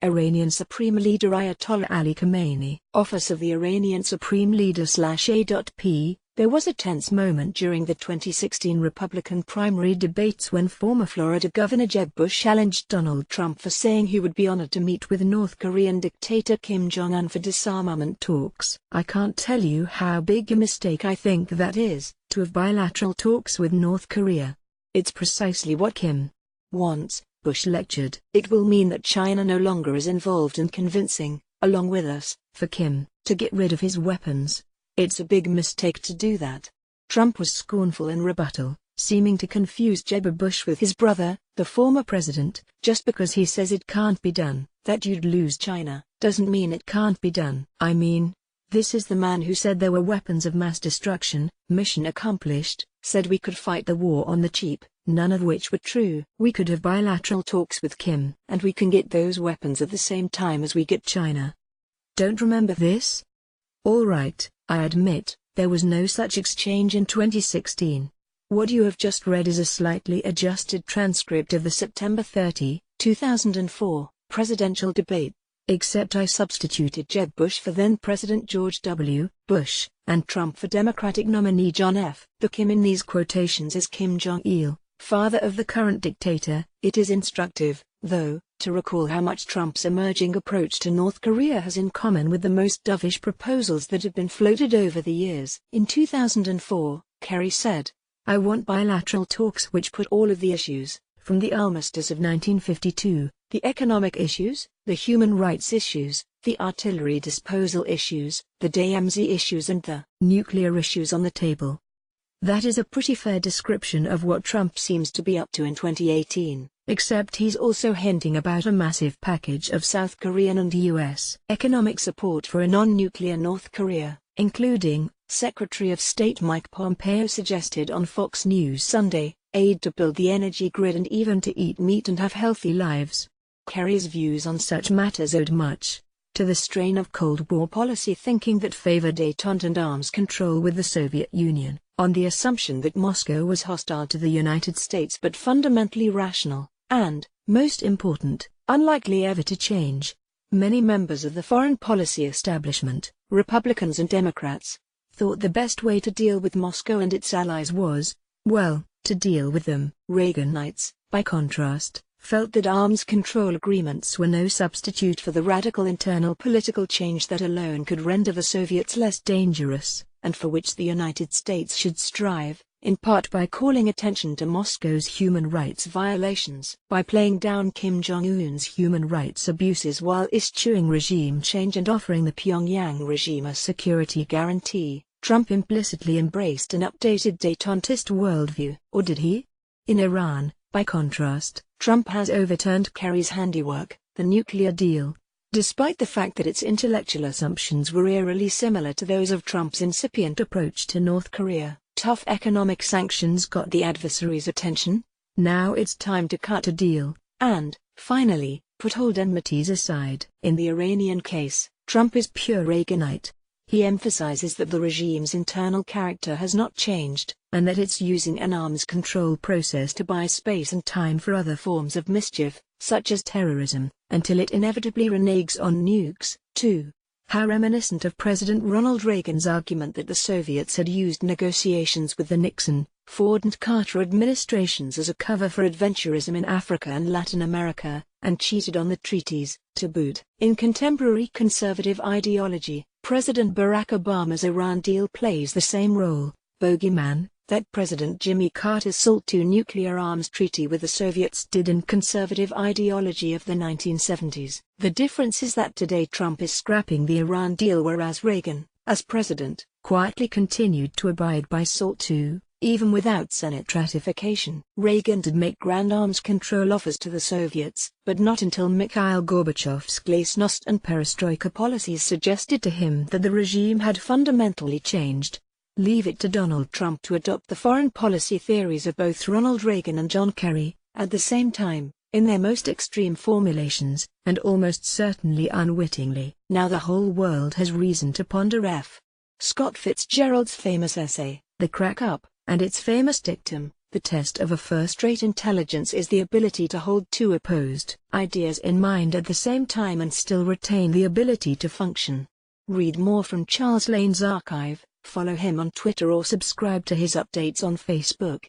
Iranian Supreme Leader Ayatollah Ali Khamenei. Office of the Iranian Supreme Leader/A.P. There was a tense moment during the 2016 Republican primary debates when former Florida Governor Jeb Bush challenged Donald Trump for saying he would be honored to meet with North Korean dictator Kim Jong-un for disarmament talks. I can't tell you how big a mistake I think that is, to have bilateral talks with North Korea. It's precisely what Kim wants, Bush lectured. It will mean that China no longer is involved in convincing, along with us, for Kim to get rid of his weapons. It's a big mistake to do that. Trump was scornful in rebuttal, seeming to confuse Jeb Bush with his brother, the former president. Just because he says it can't be done, that you'd lose China, doesn't mean it can't be done. I mean, this is the man who said there were weapons of mass destruction, mission accomplished, said we could fight the war on the cheap, none of which were true. We could have bilateral talks with Kim, and we can get those weapons at the same time as we get China. Don't remember this? All right, I admit, there was no such exchange in 2016. What you have just read is a slightly adjusted transcript of the September 30, 2004, presidential debate. Except I substituted Jeb Bush for then-President George W. Bush, and Trump for Democratic nominee John F. The Kim in these quotations is Kim Jong-il, father of the current dictator. It is instructive, though, to recall how much Trump's emerging approach to North Korea has in common with the most dovish proposals that have been floated over the years. In 2004, Kerry said, "I want bilateral talks which put all of the issues, from the armistice of 1952, the economic issues, the human rights issues, the artillery disposal issues, the DMZ issues and the nuclear issues on the table." That is a pretty fair description of what Trump seems to be up to in 2018, except he's also hinting about a massive package of South Korean and U.S. economic support for a non-nuclear North Korea, including, Secretary of State Mike Pompeo suggested on Fox News Sunday, aid to build the energy grid and even to eat meat and have healthy lives. Kerry's views on such matters owed much to the strain of Cold War policy thinking that favored détente and arms control with the Soviet Union, on the assumption that Moscow was hostile to the United States but fundamentally rational, and, most important, unlikely ever to change. Many members of the foreign policy establishment, Republicans and Democrats, thought the best way to deal with Moscow and its allies was, well, to deal with them. Reaganites, by contrast, felt that arms control agreements were no substitute for the radical internal political change that alone could render the Soviets less dangerous, and for which the United States should strive, in part by calling attention to Moscow's human rights violations. By playing down Kim Jong-un's human rights abuses while eschewing regime change and offering the Pyongyang regime a security guarantee, Trump implicitly embraced an updated détentiste worldview. Or did he? In Iran, by contrast, Trump has overturned Kerry's handiwork, the nuclear deal. Despite the fact that its intellectual assumptions were eerily similar to those of Trump's incipient approach to North Korea, tough economic sanctions got the adversary's attention. Now it's time to cut a deal, and, finally, put old enmities aside. In the Iranian case, Trump is pure Reaganite. He emphasizes that the regime's internal character has not changed, and that it's using an arms control process to buy space and time for other forms of mischief, such as terrorism, until it inevitably reneges on nukes, too. How reminiscent of President Ronald Reagan's argument that the Soviets had used negotiations with the Nixon, Ford and Carter administrations as a cover for adventurism in Africa and Latin America, and cheated on the treaties, to boot. In contemporary conservative ideology, President Barack Obama's Iran deal plays the same role, bogeyman, that President Jimmy Carter's SALT II nuclear arms treaty with the Soviets did in conservative ideology of the 1970s. The difference is that today Trump is scrapping the Iran deal whereas Reagan, as president, quietly continued to abide by SALT II, even without Senate ratification. Reagan did make grand arms control offers to the Soviets, but not until Mikhail Gorbachev's glasnost and perestroika policies suggested to him that the regime had fundamentally changed. Leave it to Donald Trump to adopt the foreign policy theories of both Ronald Reagan and John Kerry, at the same time, in their most extreme formulations, and almost certainly unwittingly. Now the whole world has reason to ponder F. Scott Fitzgerald's famous essay, The Crack Up, and its famous dictum, The test of a first-rate intelligence is the ability to hold two opposed ideas in mind at the same time and still retain the ability to function. Read more from Charles Lane's archive, follow him on Twitter or subscribe to his updates on Facebook.